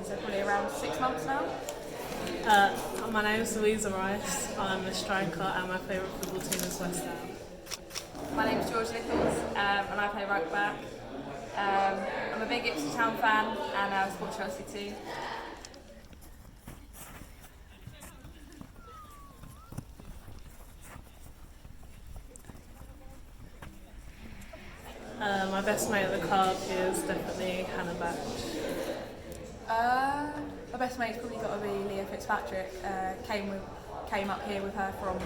so probably around 6 months now. My name is Louisa Rice. I'm a striker and my favourite football team is West Ham. My name is George Nichols and I play right back. I'm a big AFC Town fan and I support Chelsea too. My best mate at the club is definitely Hannah Batch. My best mate's probably got to be Leah Fitzpatrick. Came up here with her from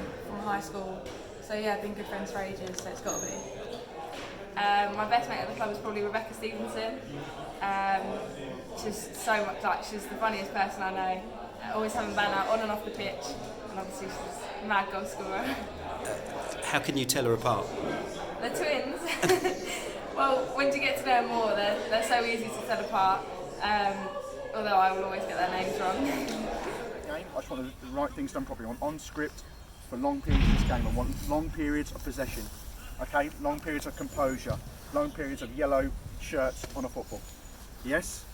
high school. So yeah, been good friends for ages, so it's got to be. My best mate at the club is probably Rebecca Stevenson. She's so much she's the funniest person I know. Always having banter on and off the pitch, and obviously she's a mad goal scorer. How can you tell her apart? They're twins. Well, when you get to know them more, they're so easy to tell apart. Although I will always get their names wrong. I just want the right things done properly. On script for long periods of this game. I want long periods of possession. Okay, long periods of composure, long periods of yellow shirts on a football. Yes?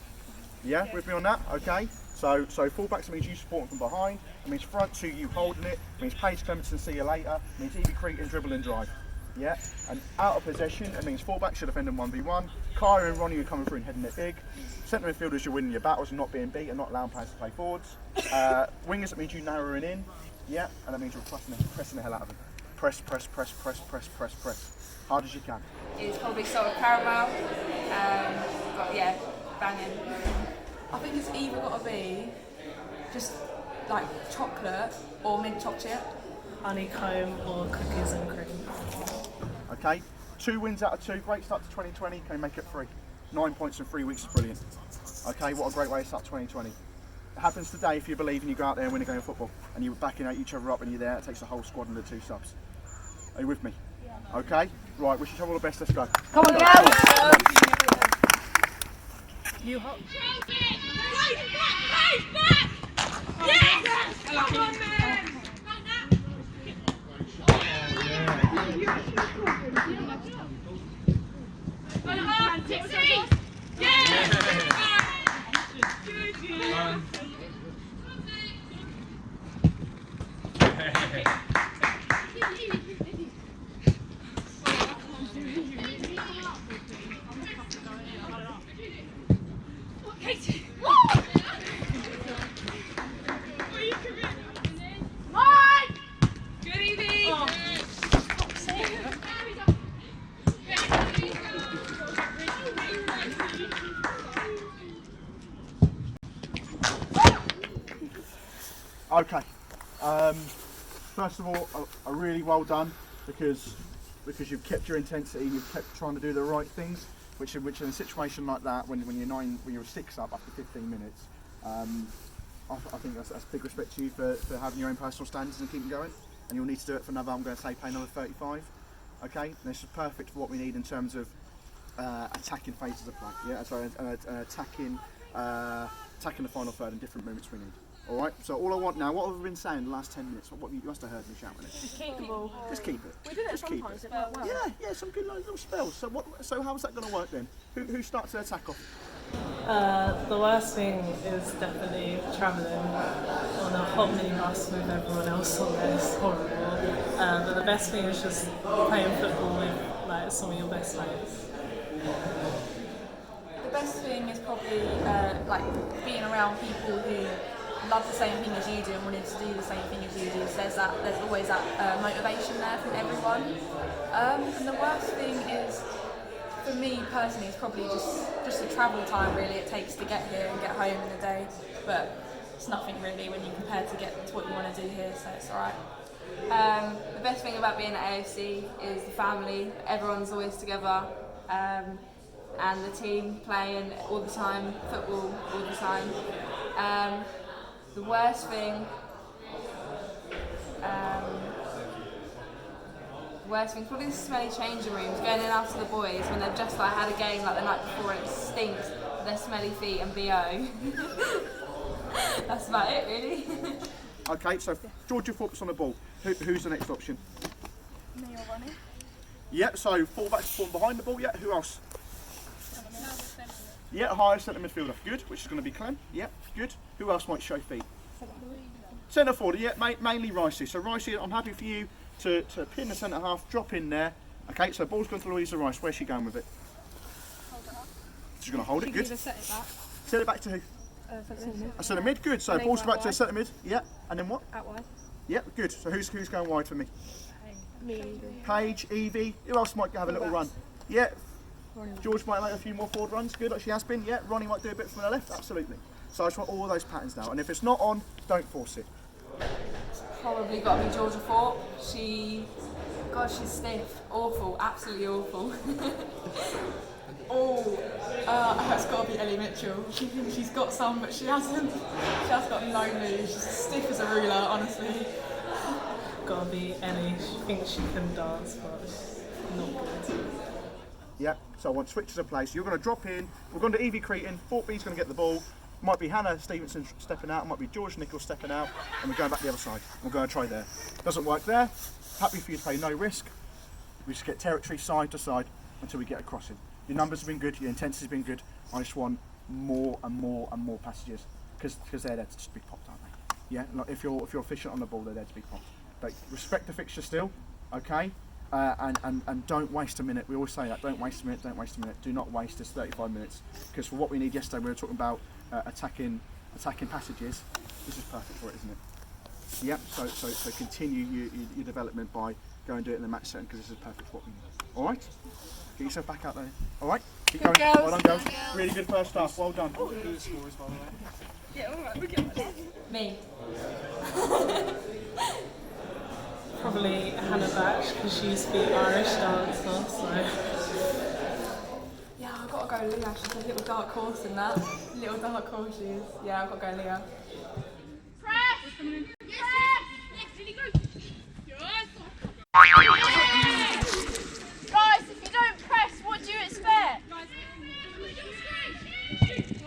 Yeah, with me on that? Okay. So fullbacks means you supporting from behind. It means front two, you holding it. It means Paige Clemenson, see you later. It means Evie Cretan, dribble and drive. Yeah, and out of possession, it means fullbacks should defend in 1v1. Kyra and Ronnie are coming through and heading it big. Centre midfielders, you're winning your battles and not being beat and not allowing players to play forwards. Wingers, it means you narrowing in. Yeah, and that means you're pressing the hell out of them. Press. Hard as you can. It's probably sort of caramel, but yeah, banging. I think it's either got to be just like chocolate or mint chocolate. Honeycomb or cookies and cream. Okay, 2 wins out of 2, great start to 2020, can you make it 3? 9 points in 3 weeks is brilliant. Okay, what a great way to start 2020. It happens today if you believe and you go out there and win a game of football and you're backing each other up and you're there, it takes the whole squad and the 2 subs. Are you with me? Yeah. Okay, right, wish you all the best, let's go. Come on, girls! You hop. Come on, man! Okay, first of all, a really well done because you've kept your intensity, you've kept trying to do the right things, which in a situation like that, when you're 6 up after 15 minutes, I think that's big respect to you for having your own personal standards and keeping going. And you'll need to do it for another, I'm going to say, play another 35. Okay, and this is perfect for what we need in terms of attacking phases of play. Yeah, so attacking the final third and different movements we need. All right. So all I want now, what have we been saying the last 10 minutes? You must have heard me shouting it. Just keep the ball. Just keep it. We did it Just sometimes. It worked well. Yeah, some good little spells. So how's that going to work then? Who starts the attack off? The worst thing is definitely travelling on a hot minibus with everyone else on there. It's horrible. But the best thing is just playing football with like some of your best mates. The best thing is probably like being around people who love the same thing as you do and wanting to do the same thing as you do. So there's always that motivation there from everyone. And the worst thing is, for me personally, it's probably just the travel time really it takes to get here and get home in a day. But it's nothing really when you compare to get to what you want to do here, so it's alright. The best thing about being at AFC is the family. Everyone's always together. And the team playing all the time, football all the time. The worst thing, probably the smelly changing rooms, going in after the boys when they've just like had a game like the night before and it stinks, their smelly feet and BO. That's about it really. Okay, so Georgia focus on the ball. Who's the next option? Me or Ronnie? Yeah, so fullbacks form behind the ball, yeah, who else? Yeah, higher centre midfielder. Good, which is going to be Clem. Yeah, good. Who else might show feet? Centre forward, yeah, mainly Ricey. So Ricey, I'm happy for you to pin the centre half, drop in there. Okay, so ball's gone to Louisa Rice. Where's she going with it? She's going to hold it, good. Set it back. Set it back to who? Centre mid, good. So ball's back to centre mid, yeah. And then what? Out wide. Yeah, good. So who's going wide for me? Me. Paige, Evie. Who else might have a little run? Yeah. George might make a few more forward runs, good, like she has been. Yeah, Ronnie might do a bit from the left, absolutely. So I just want all those patterns now. And if it's not on, don't force it. Probably got to be Georgia Fort. She's stiff. Awful, absolutely awful. It's got to be Ellie Mitchell. She thinks she's got some, but she hasn't. She has got no moves. She's stiff as a ruler, honestly. Gotta be Ellie. She thinks she can dance, but it's not good. Yeah, so I want switches of place. You're going to drop in. We're going to Evie Cretan. Fort B's going to get the ball. Might be Hannah Stevenson stepping out. Might be George Nichols stepping out. And we're going back the other side. We're going to try there. Doesn't work there. Happy for you to play no risk. We just get territory side to side until we get a crossing. Your numbers have been good. Your intensity's been good. I just want more and more and more passages because they're there to just be popped, aren't they? Yeah. Like if you're efficient on the ball, they're there to be popped. But respect the fixture still. Okay. And don't waste a minute. We always say that. Don't waste a minute. Don't waste a minute. Do not waste this 35 minutes because for what we need yesterday, we were talking about attacking passages. This is perfect for it, isn't it? Yep. So continue your development by going and do it in the match setting because this is perfect for what we need. All right. Get yourself back out there. All right. Keep going. Girls. Well done, girls. Really good first half. Well done. Yeah, alright, look at that. Me. Probably Hannah Batch because she used to be an Irish dancer, so. Yeah, I've got to go Leah. She's a little dark horse in that. Little dark horse she is. Yeah, I've got to go Leah. Guys, if you don't press, what do you expect?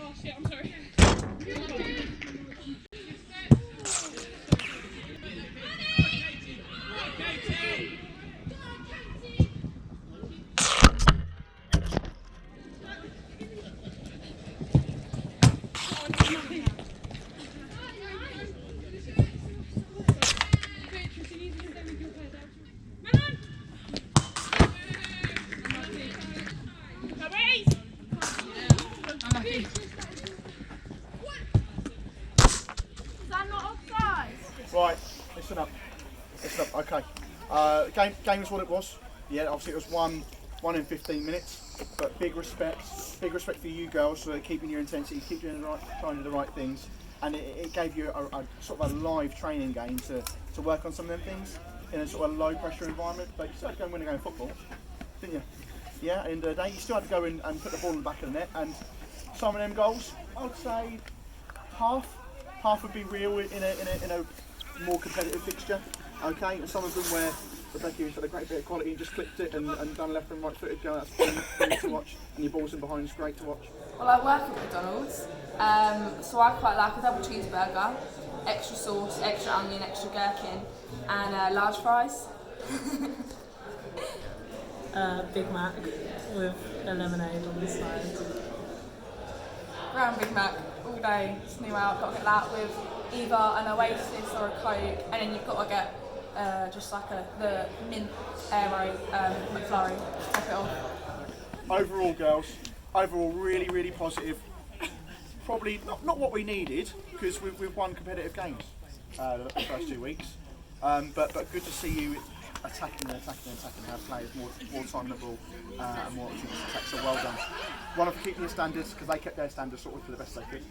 Oh shit, I'm sorry. Right, listen up. Okay. Game is what it was. Yeah, obviously it was one in 15 minutes. But big respect for you girls for keeping your intensity, keeping trying to do the right things, and it gave you a sort of a live training game to work on some of them things in a sort of low pressure environment. But you still had to go and win a game of football, didn't you? Yeah, and the day you still had to go in and put the ball in the back of the net. And some of them goals, I'd say half would be real in a more competitive fixture, okay, and some of them where Rebecca had a great bit of quality and just clipped it and done left and right footed go, that's brilliant to watch, and your balls in behind is great to watch. Well, I work at McDonald's, so I quite like a double cheeseburger, extra sauce, extra onion, extra gherkin, and large fries. Big Mac with a lemonade on the side. Brown Big Mac all day, just new out, got to get that with either an Oasis or a Coke, and then you've got to get just like the mint aero McFlurry, top it off. Overall, girls, really, really positive. Probably not what we needed because we've won competitive games the first 2 weeks, but good to see you attacking, have players more time on the ball and more opportunities to attack. So well done. One for keeping your standards because they kept their standards sort of to the best they could,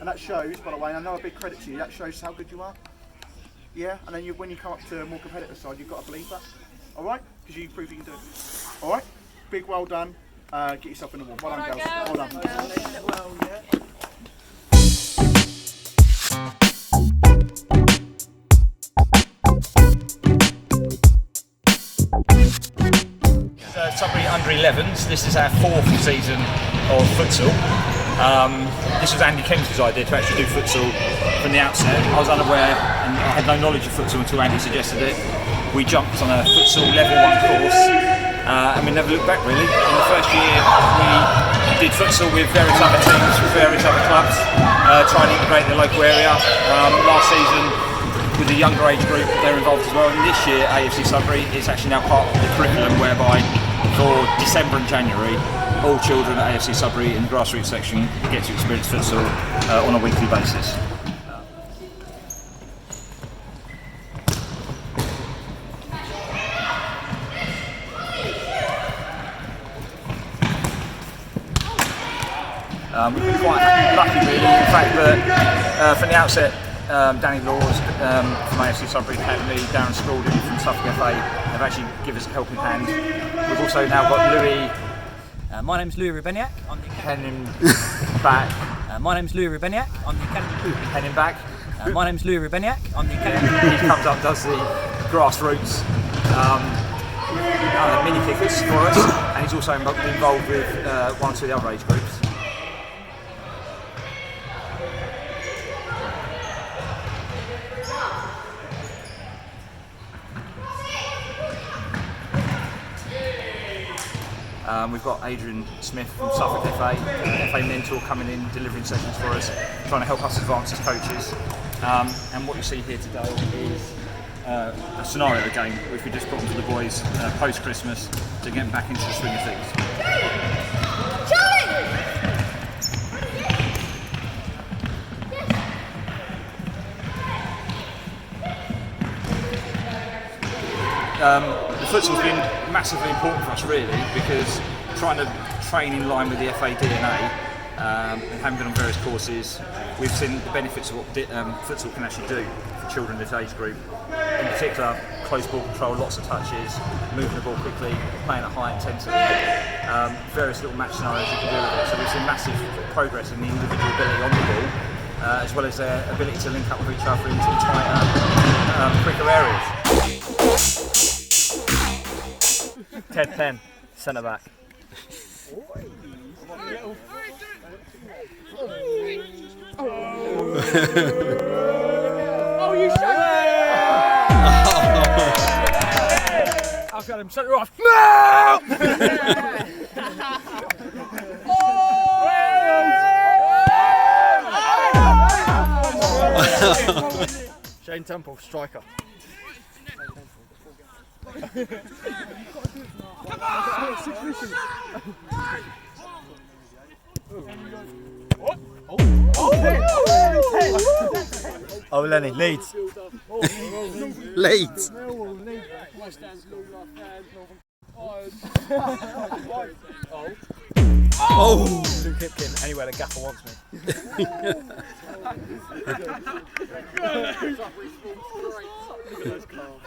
and that shows. By the way, and I know a big credit to you. That shows how good you are. Yeah, and then when you come up to a more competitive side, you've got to believe that. All right, because you prove you can do it. All right, big well done. Get yourself in the wall. Well done, girls. Well done. Well, yeah. Sudbury under-11s. This is our 4th season of futsal. This was Andy Kemps's idea to actually do futsal from the outset. I was unaware and I had no knowledge of futsal until Andy suggested it. We jumped on a futsal level 1 course and we never looked back really. In the first year we did futsal with various other teams, with various other clubs, trying to integrate the local area. Last season, with the younger age group, they're involved as well. And this year, AFC Sudbury is actually now part of the curriculum, whereby for December and January, all children at AFC Sudbury in the grassroots section get to experience futsal on a weekly basis. We've been quite lucky really, in fact that from the outset Danny Laws from AFC Sudbury Academy, Darren Spalding from Suffolk FA have actually given us a helping hand. We've also now got Louis. My name's Louis Rubeniak, I'm the Penning back. My name's Louis Rubeniak, I'm the Academy. Penning back. My name's Louis Rubeniak, I'm the Academy. He comes up and does the grassroots mini kickers for us, and he's also involved with one or two of the other age groups. We've got Adrian Smith from Suffolk FA, FA mentor, coming in, delivering sessions for us, trying to help us advance as coaches. And what you see here today is a scenario game which we just put onto the boys post-Christmas to get them back into the swing of things. The futsal's been massively important for us really, because trying to train in line with the FA DNA and having been on various courses, we've seen the benefits of what futsal can actually do for children in this age group. In particular, close ball control, lots of touches, moving the ball quickly, playing at high intensity, various little match scenarios you can do with it. So we've seen massive progress in the individual ability on the ball, as well as their ability to link up with each other into tighter, quicker areas. Ted Penn, centre back. Oh, you shut I've got him centre off. Shane Temple, striker. Oh, Lenny, Leeds. Leeds. Oh! Luke Hipkin, anywhere the gaffer wants me. Let's go,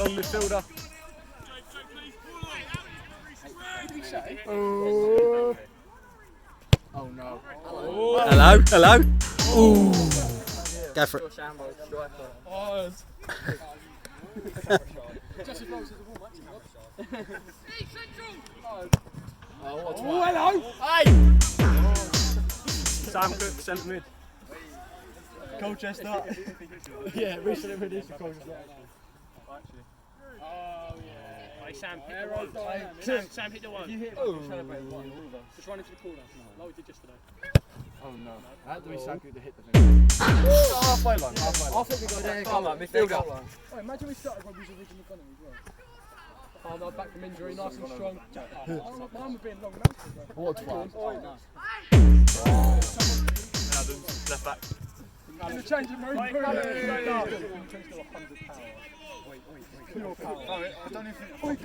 long midfielder. Oh no. Hello, hello. Ooh. Go for it. Oh, hello. Hey! Sam Cook, centre mid. Colchester. Yeah, recently released the Colchester. Oh, yeah. Hey, Sam hit the one. Sam hit the one. You hit it. Celebrate one. Just run into the corner, like we did yesterday. Oh no. That had to be so good to hit the thing. Halfway line, halfway line. I think we got there. Goal line, midfield goal line. Oh, imagine we started Robbie's original gunner as well. Oh, no, back from injury, nice and strong. Mine would be in long mountains. What one? Adams, left back. In the changing room. Wait. Pure power. I don't even think.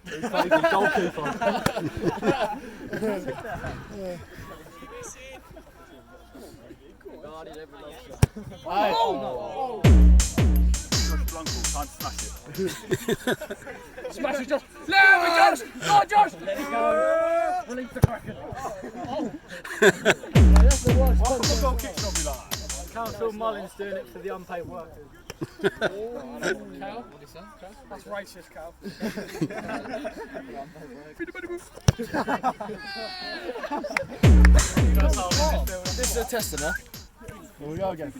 He's playing the goalkeeper. Oh! Time to smash it. Smash it, Josh. There we go. Oh, Josh. Let it go. Release the Kraken. That's the worst. Goal kicks not be like that. Council Mullins doing it for the unpaid workers. Cal? That's racist, Cal. This is a tester now. Here we go again.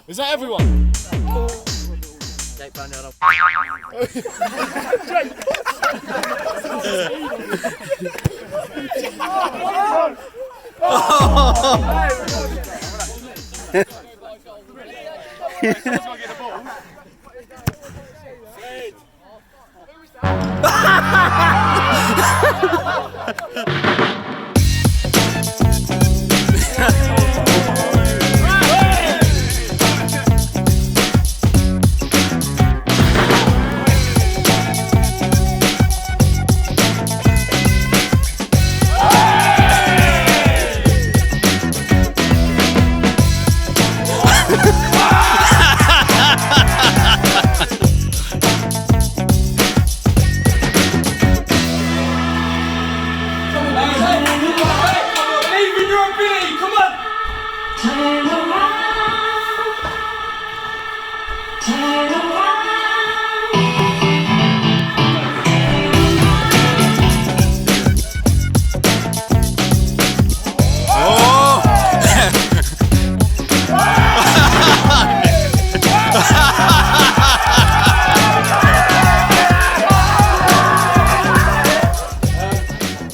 Is that everyone?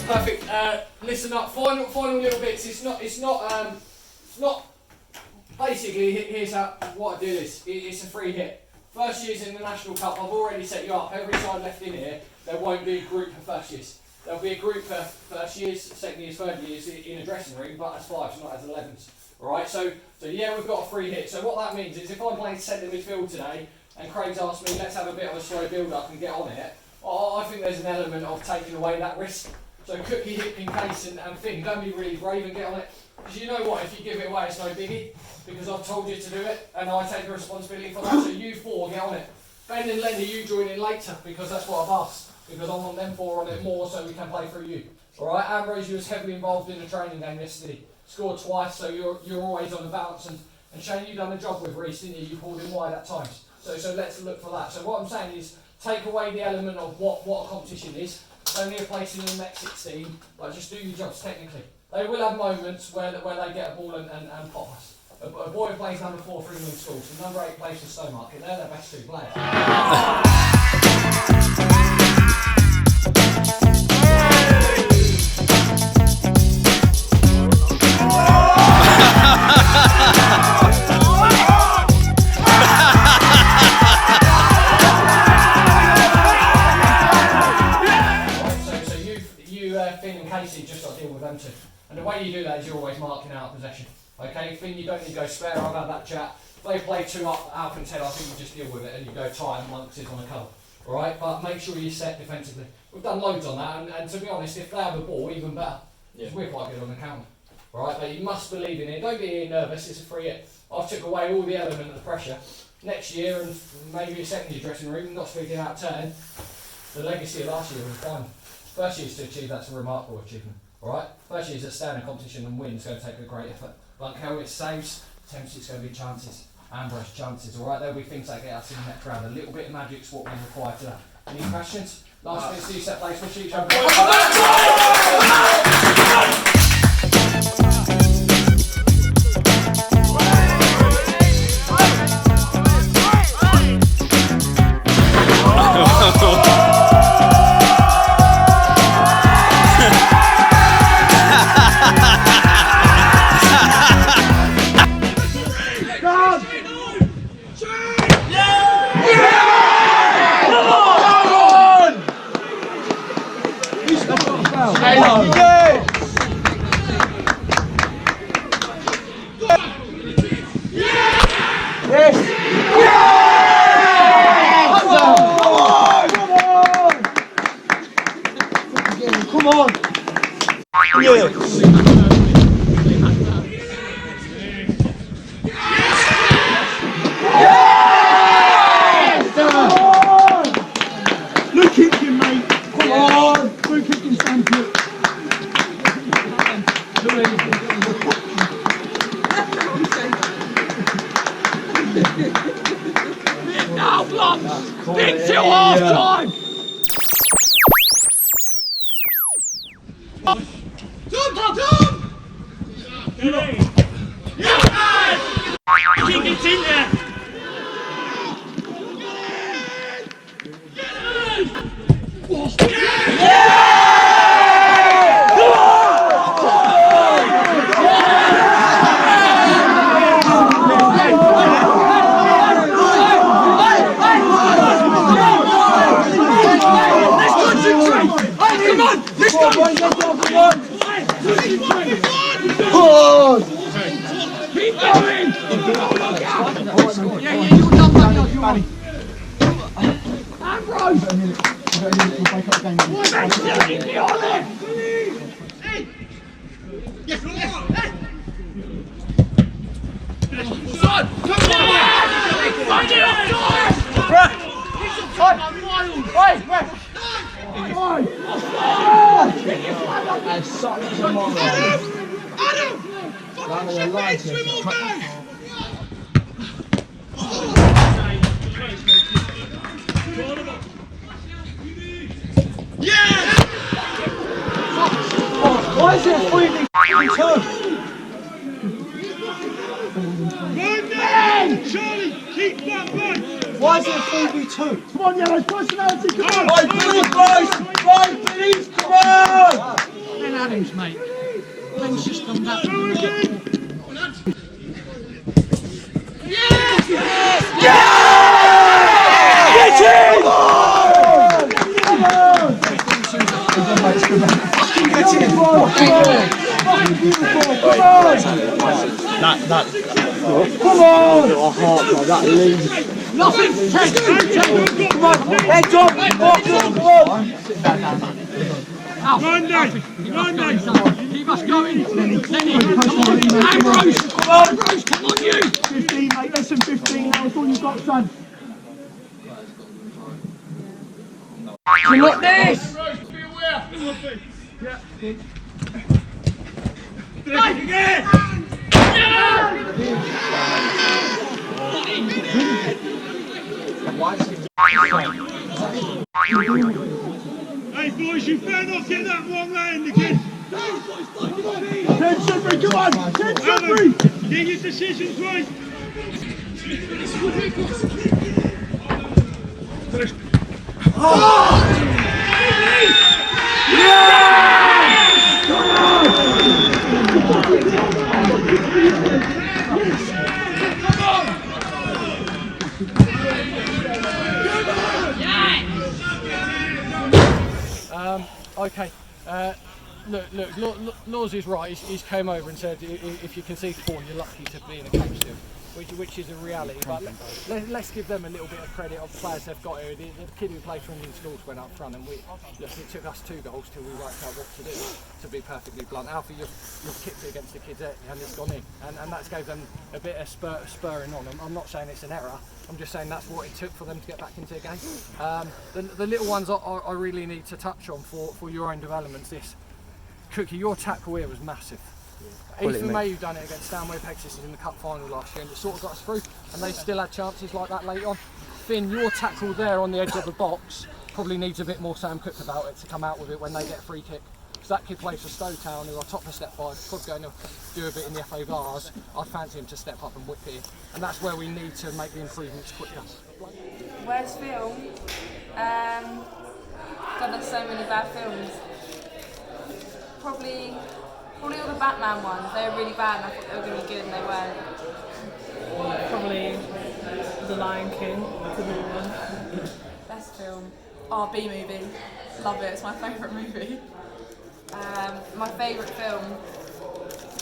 Perfect. Listen up. Final little bits. It's not. Basically, here's what I do is. It's a free hit. First years in the National Cup. I've already set you up. Every side left in here, there won't be a group for first years. There'll be a group for first years, second years, third years in a dressing room, but as fives, not as 11s. All right. So yeah, we've got a free hit. So what that means is, if I'm playing centre midfield today, and Craig's asked me, let's have a bit of a slow build-up and get on it. I think there's an element of taking away that risk. So Cookie, Hip, in case and Finn, don't be really brave and get on it. Because you know what, if you give it away, it's no biggie. Because I've told you to do it, and I take the responsibility for that. So you four, get on it. Ben and Lenny, you join in later, because that's what I've asked. Because I want them four on it more, so we can play through you. Alright, Ambrose, you was heavily involved in the training game yesterday. Scored twice, so you're always on the bounce. And Shane, you done the job with Reece, didn't you? You pulled him wide at times. So let's look for that. So what I'm saying is, take away the element of what a competition is. Only a place in the next 16, but just do your jobs technically. They will have moments where they get a ball and pop us. A boy who plays number 4 for England schools, and number 8 plays for Stowmarket. They're their best 2 players. Finn and Casey just got to deal with them two. And the way you do that is you're always marking out possession. Okay, Finn, you don't need to go spare, I've had that chat. If they play 2 up, Alf and Ted, I think you just deal with it and you go tight and Monks is on a cover. Alright, but make sure you're set defensively. We've done loads on that, and to be honest, if they have a ball, even better. Because we're quite good on the counter. Alright, but you must believe in it. Don't be nervous, it's a free hit. I've took away all the element of the pressure. Next year, and maybe a second year dressing room, not speaking out of turn, the legacy of last year was fine. First years to achieve that's a remarkable achievement. Alright? First years to stay in a competition and win is going to take a great effort. But Kelwich saves, attempts, it's going to be chances. Ambrose chances. Alright? There'll be things that get us in the next round. A little bit of magic's what we require to that. Any questions? Last bit, see set place for each other. Come on! Yeah. Look at him, mate! Come on! Look at him, stand it! Now, blocks! Big till half time! Jump! Why is it 3v2? Charlie, keep that back! Why is it 3v2? Come on, Yellow, personality, come on! Right, please, boys! Right, please, come on! Ben Adams, mate. Ben's just come back. Yes! Yes! Get in! Come on! Oh, heart, that leads. Nothing! Come on! Heads up! Keep us going! Lenny, come on! Ambrose! Come on! Ambrose, come on, you! 15, mate, less than 15 now, that's all you've got, son. You look this! Be aware! Yeah. Hey boys, you better not get that wrong land again. 10 Sudbury, come on! 10 Sudbury! Get your decisions right. Okay. Look, Laws is right. He's came over and said if you concede 4, you're lucky to be in a coach still, which is a reality. But let's give them a little bit of credit of the players they've got here. The kid who played for Indian Schools went up front, and it took us 2 goals till we worked out what to do. To be perfectly blunt, Alfie, you've kicked it against the kids and it's gone in, and that's gave them a bit of spurring on them. I'm not saying it's an error. I'm just saying that's what it took for them to get back into the game. The little ones I really need to touch on for your own developments. This Cookie, your tackle here was massive. Ethan May done it against Stanway Pegasus in the cup final last year, and it sort of got us through, and they still had chances like that late on. Finn, your tackle there on the edge of the box probably needs a bit more Sam Cook about it to come out with it when they get a free kick. Because that kid plays for Stowe Town, who are top of step 5, probably going to do a bit in the FA Vars. I'd fancy him to step up and whip here, and that's where we need to make the improvements quicker. Where's Phil? God, there's so many bad films. Probably all the Batman ones. They were really bad, and I thought they were going to be good, and they weren't. Probably The Lion King, the new one. Best film. Oh, B-movie. Love it. It's my favourite movie. My favourite film,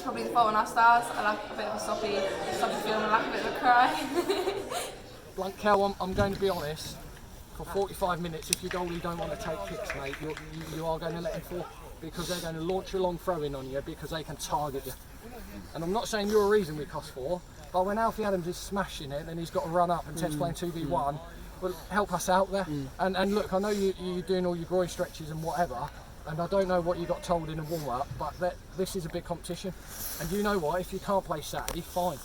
probably The Fault in Our Stars. I like a bit of a soppy film. I like a bit of a cry. Blunt Kel, I'm going to be honest. For 45 minutes, if your goalie don't want to take kicks, mate, you are going to let him fall, because they're going to launch a long throw in on you because they can target you. And I'm not saying you're a reason we cost 4, but when Alfie Adams is smashing it and he's got to run up and Ted's playing 2v1, well, help us out there. And look, I know you're doing all your groin stretches and whatever, and I don't know what you got told in the warm-up, but this is a big competition. And you know what, if you can't play Saturday, fine.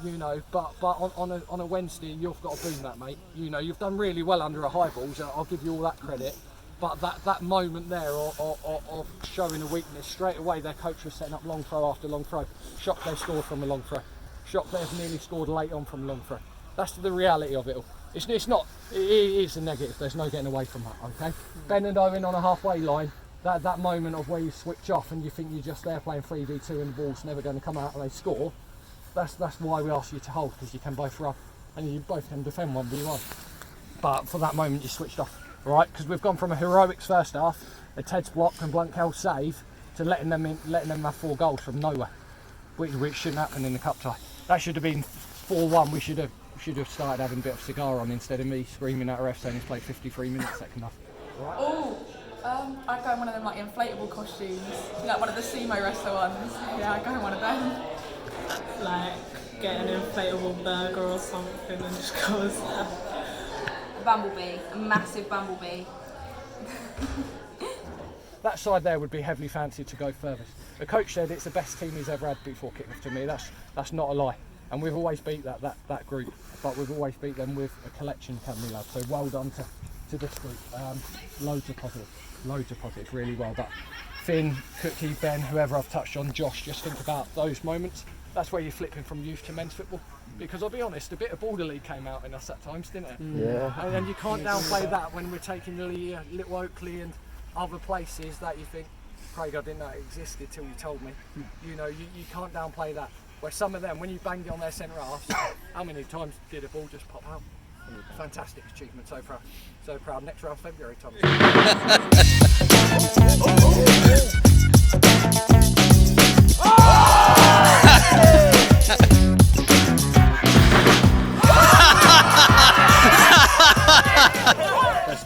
You know, but on a Wednesday, you've got to boom that, mate. You know, you've done really well under a high ball, so I'll give you all that credit. But that moment there of showing a weakness, straight away their coach was setting up long throw after long throw. Shocked they scored from a long throw. shot players nearly scored late on from long throw. That's the reality of it all. It's not, it is a negative, there's no getting away from that, okay? Ben and on a halfway line, that moment of where you switch off and you think you're just there playing 3v2 and the ball's never going to come out and they score, that's why we ask you to hold, because you can both run and you both can defend 1v1. But for that moment you switched off, right? Because we've gone from a heroics first half, a Ted's block and Blunkell save, to letting them have 4 goals from nowhere, which shouldn't happen in the cup tie. That should have been 4-1. We should have started having a bit of cigar on instead of me screaming at ref saying he's played 53 minutes second half. Right. Oh, I'd go in one of them like inflatable costumes, like one of the sumo wrestler ones. Yeah, I'd go in one of them. Like get an inflatable burger or something and just go as that. Bumblebee, a massive bumblebee. That side there would be heavily fancied to go furthest. The coach said it's the best team he's ever had before kick-off to me. That's not a lie. And we've always beat that group, but we've always beat them with a collection of academy lads. So well done to this group. Loads of positives, really well. But Finn, Cookie, Ben, whoever I've touched on, Josh, just think about those moments. That's where you're flipping from youth to men's football. Because I'll be honest, a bit of Border League came out in us at times, didn't it? Yeah. And you can't downplay that when we're taking the Little Oakley and other places that you think, Craig, I didn't know it existed till you told me. You know, you can't downplay that. Where some of them, when you banged it on their centre halves, how many times did a ball just pop out? Fantastic achievement, so proud. So proud. Next round, February, Tom.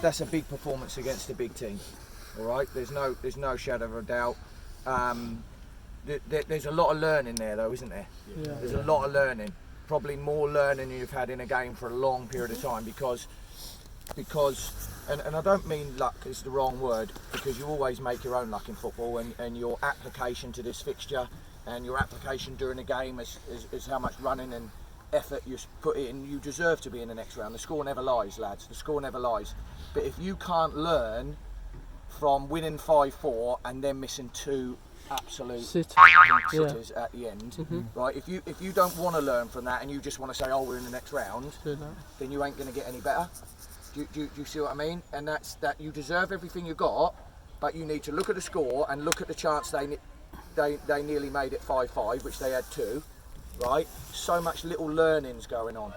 That's a big performance against a big team. All right, there's no shadow of a doubt. There's a lot of learning there, though, isn't there? Yeah. There's a lot of learning. Probably more learning than you've had in a game for a long period of time, because and I don't mean luck is the wrong word, because you always make your own luck in football, and your application to this fixture and your application during the game is how much running and effort you put in. You deserve to be in the next round. The score never lies, lads. The score never lies. But if you can't learn from winning 5-4 and then missing 2 absolute sitters at the end, right? If you don't want to learn from that and you just want to say, oh, we're in the next round, then you ain't going to get any better. Do you see what I mean? And that's that. You deserve everything you got, but you need to look at the score and look at the chance they nearly made it 5-5, which they had 2, right? So much little learnings going on.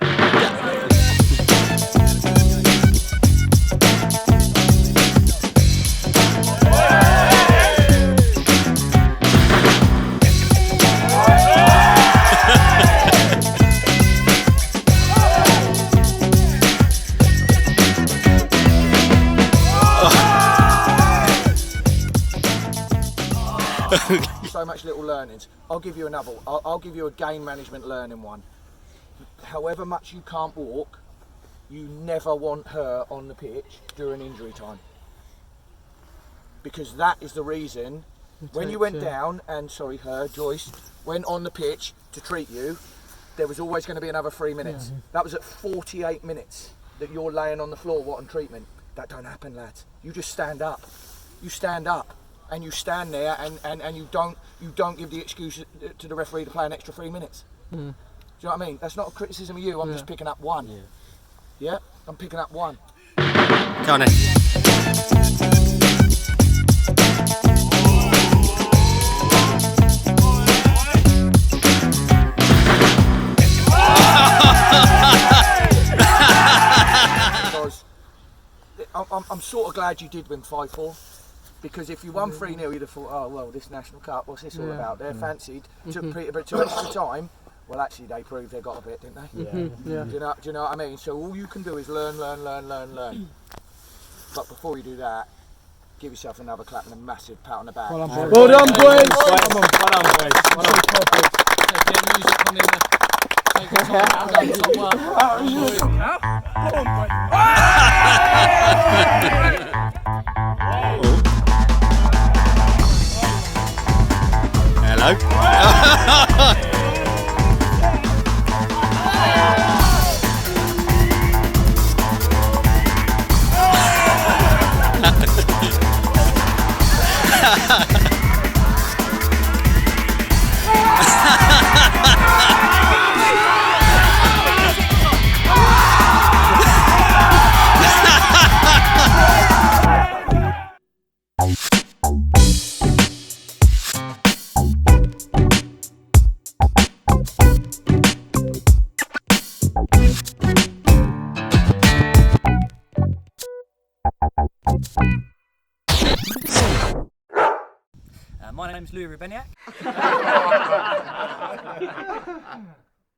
So much little learnings. I'll give you another. I'll give you a game management learning one. However much you can't walk, you never want her on the pitch during injury time, because that is the reason when you went down and Joyce went on the pitch to treat you, there was always going to be another 3 minutes. That was at 48 minutes that you're laying on the floor wanting treatment. That don't happen, lads. You just stand up. You stand up. And you stand there and you don't give the excuse to the referee to play an extra 3 minutes. Do you know what I mean? That's not a criticism of you. I'm just picking up one. Yeah, I'm picking up one. Go on then. Because I'm sort of glad you did win 5-4. Because if you won 3-0, you'd have thought, oh, well, this National Cup, what's this all about? They're fancied, took Peterborough to extra time. Well, actually, they proved they got a bit, didn't they? Do you know what I mean? So all you can do is learn. But before you do that, give yourself another clap and a massive pat on the back. Well done, boys! Well done, boys! Hello. My name's Louis Rubeniak.